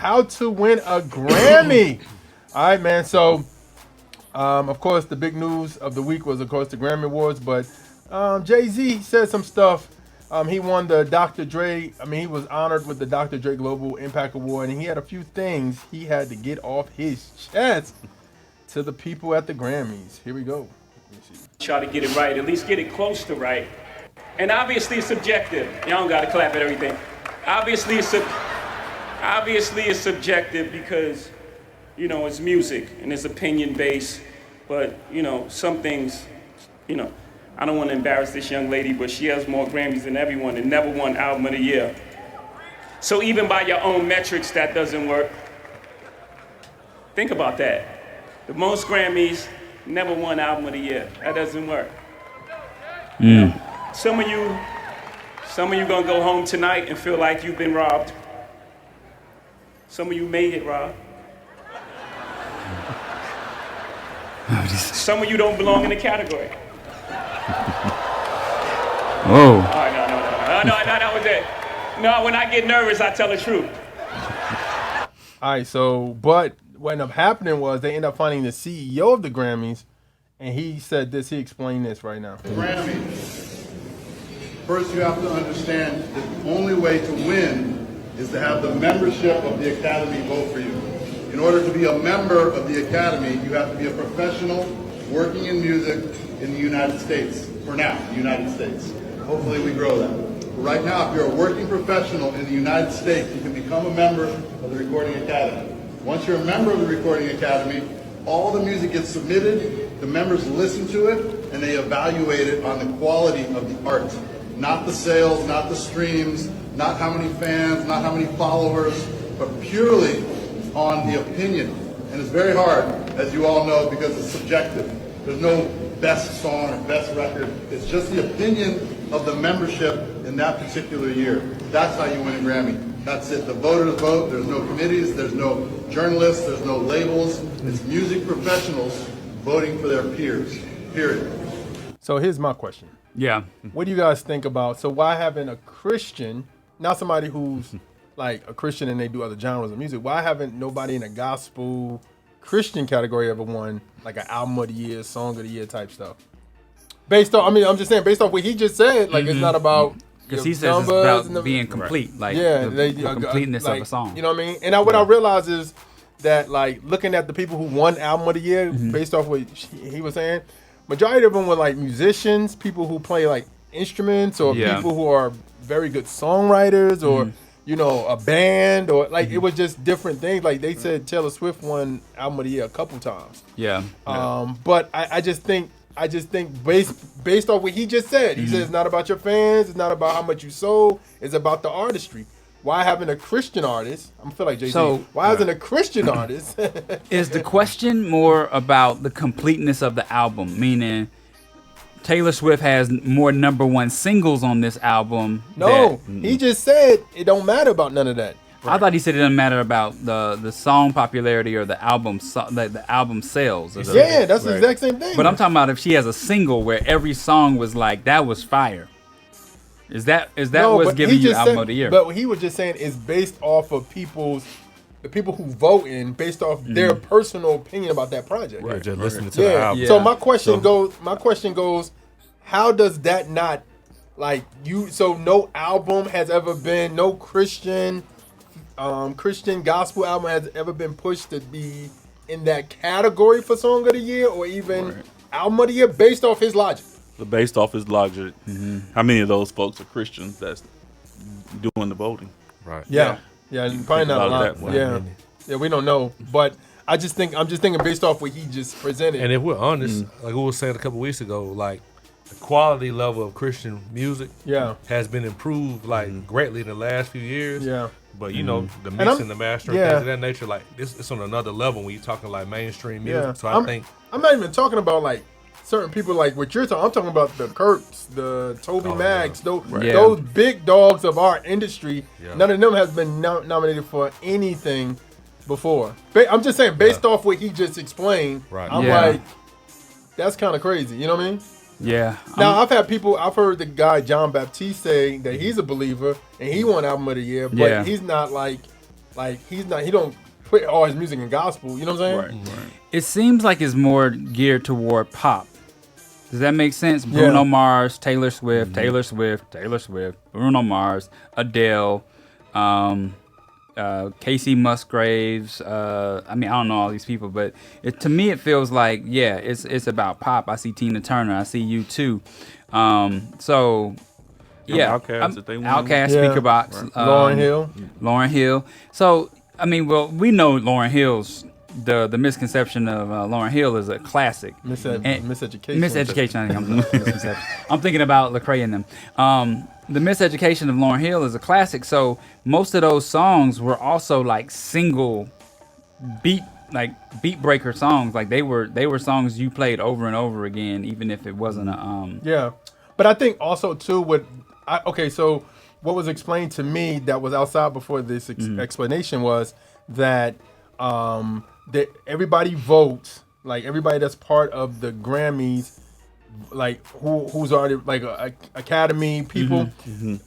how to win a Grammy. All right, man. So, of course, the big news of the week was, of course, the Grammy Awards. But Jay-Z said some stuff. He won the Dr. Dre. He was honored with the Dr. Dre Global Impact Award, and he had a few things he had to get off his chest to the people at the Grammys. Here we go. Try to get it right, at least get it close to right. And obviously it's subjective. Y'all don't gotta clap at everything. Obviously it's subjective because, it's music and it's opinion based. But, some things, I don't want to embarrass this young lady, but she has more Grammys than everyone and never won Album of the Year. So even by your own metrics, that doesn't work. Think about that. The most Grammys, never won Album of the Year. That doesn't work. Some of you gonna go home tonight and feel like you've been robbed. Some of you made it, Rob. Some of you don't belong in the category. Oh. No, that was it. No, when I get nervous, I tell the truth. All right, so, but what ended up happening was they ended up finding the CEO of the Grammys, and he said this, he explained this right now. Grammys. First, you have to understand that the only way to win is to have the membership of the Academy vote for you. In order to be a member of the Academy, you have to be a professional working in music in the United States. For now, the United States. Hopefully we grow that. But right now, if you're a working professional in the United States, you can become a member of the Recording Academy. Once you're a member of the Recording Academy, all the music gets submitted, the members listen to it, and they evaluate it on the quality of the art. Not the sales, not the streams, not how many fans, not how many followers, but purely on the opinion. And it's very hard, as you all know, because it's subjective. There's no best song or best record. It's just the opinion of the membership in that particular year. That's how you win a Grammy. That's it. The voters vote. There's no committees. There's no journalists. There's no labels. It's music professionals voting for their peers. Period. So here's my question. Yeah. What do you guys think about? So why haven't a Christian, not somebody who's like a Christian and they do other genres of music, why haven't nobody in a gospel Christian category ever won like an Album of the Year, Song of the Year type stuff? Based on, I'm just saying, based off what he just said, like it's not about, because he says it's about being complete, like the completeness of a song. You know what I mean? And what I realize is that, like, looking at the people who won Album of the Year, based off what he was saying, majority of them were like musicians, people who play like instruments, or people who are very good songwriters, or a band, or like it was just different things. Like they said, Taylor Swift won Album of the Year a couple times. But I just think based off what he just said, he said it's not about your fans, it's not about how much you sold, it's about the artistry. Why haven't a Christian artist? I feel like Jay-Z. Why hasn't a Christian artist? Is the question more about the completeness of the album? Meaning, Taylor Swift has more #1 singles on this album. No, he just said it don't matter about none of that. Right. I thought he said it doesn't matter about the song popularity or the album the album sales. That's the exact same thing. But I'm talking about if she has a single where every song was like, that was fire. Is that what's giving you Album of the Year? But he was just saying it's based off of the people who vote in, based off their personal opinion about that project. Right, just listening to the album. So my question goes, how does that not, like, so no album has ever been, no Christian gospel album has ever been pushed to be in that category for Song of the Year or even Album of the Year, based off his logic? Based off his logic, how many of those folks are Christians that's doing the voting? Right. Yeah, probably not a lot. Yeah, we don't know. But I'm just thinking based off what he just presented. And if we're honest, like we were saying a couple weeks ago, like the quality level of Christian music has been improved like greatly in the last few years. Yeah. But the mix and the mastering, things of that nature, like it's on another level when you're talking like mainstream music. Yeah. So I think I'm not even talking about like certain people like what you're talking. I'm talking about the Kirks, the Toby Mags, those big dogs of our industry. Yeah. None of them has been nominated for anything before. I'm just saying, based off what he just explained, I'm like, that's kind of crazy. You know what I mean? Yeah. Now, I've heard the guy John Baptiste say that he's a believer and he won Album of the Year, but he's not like Like he don't put all his music in gospel. You know what I'm saying? Right. It seems like it's more geared toward pop. Does that make sense? Bruno Mars, Taylor Swift, Taylor Swift, Bruno Mars, Adele, Casey Musgraves. I mean, I don't know all these people, but to me, it feels like, it's about pop. I see Tina Turner. I see U2. So, yeah. Outkast, if they want. Outkast, Speakerbox. Right. Lauryn Hill. So, I mean, well, we know Lauryn Hill's, the misconception of Lauryn Hill is a classic. Miseducation. Miseducation, I think I'm misconception. I'm thinking about Lecrae and them. The Miseducation of Lauryn Hill is a classic, so most of those songs were also like single beat breaker songs. Like they were songs you played over and over again, even if it wasn't a Yeah. But I think also too so what was explained to me that was outside before this explanation was that that everybody votes, like everybody that's part of the Grammys, like who's already like Academy people,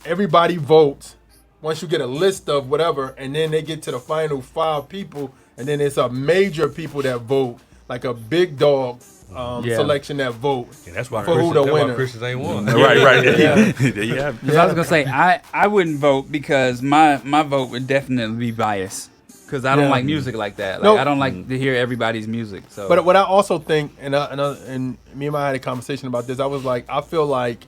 everybody votes. Once you get a list of whatever, and then they get to the final 5 people, and then it's a major people that vote, like a big dog selection that vote. And that's why for who the winner. Christians ain't won. Right. Yeah. Because I was gonna say I wouldn't vote because my vote would definitely be biased. Because I don't like music like that. Like I don't like to hear everybody's music. So, but what I also think, and me and I had a conversation about this. I was like, I feel like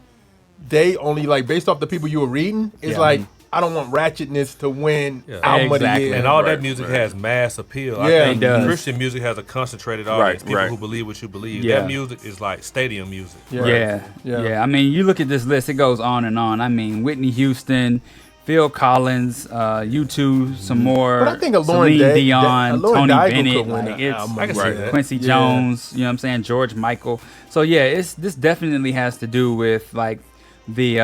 they only like based off the people you were reading. It's like I don't want Ratchetness to win album of the year. And all that music has mass appeal. I think Christian music has a concentrated audience. People who believe what you believe. Yeah. That music is like stadium music. Yeah. I mean, you look at this list; it goes on and on. I mean, Whitney Houston, Phil Collins, U2, some more. But I think Celine Dion, Tony Daigle Bennett, could win like an album. I can see that. Quincy Jones. You know what I'm saying? George Michael. So this definitely has to do with like the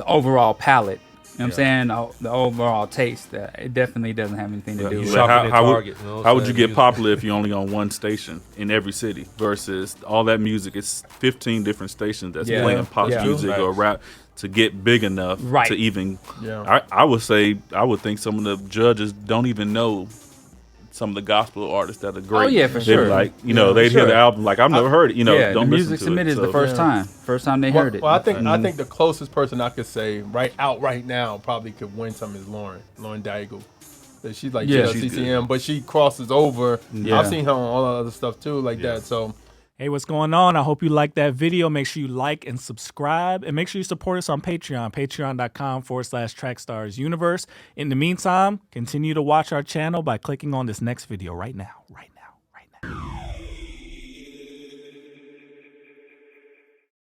overall palette. You know what I'm saying? The overall taste. It definitely doesn't have anything to do with it. How would you get popular if you're only on one station in every city versus all that music? It's 15 different stations that's playing pop music or rap to get big enough to even. Yeah. I would think some of the judges don't even know some of the gospel artists that are great. Oh yeah, for sure. Like they'd hear the album like I've never heard it. Don't the music listen to submitted it. is the first time they heard it. Well, I think the closest person I could say right now probably could win some is Lauren Daigle. She's like CCM, but she crosses over. Yeah. I've seen her on all the other stuff too, like that. So. Hey, what's going on? I hope you liked that video. Make sure you like and subscribe, and make sure you support us on Patreon, patreon.com/Trackstarz Universe. In the meantime, continue to watch our channel by clicking on this next video right now.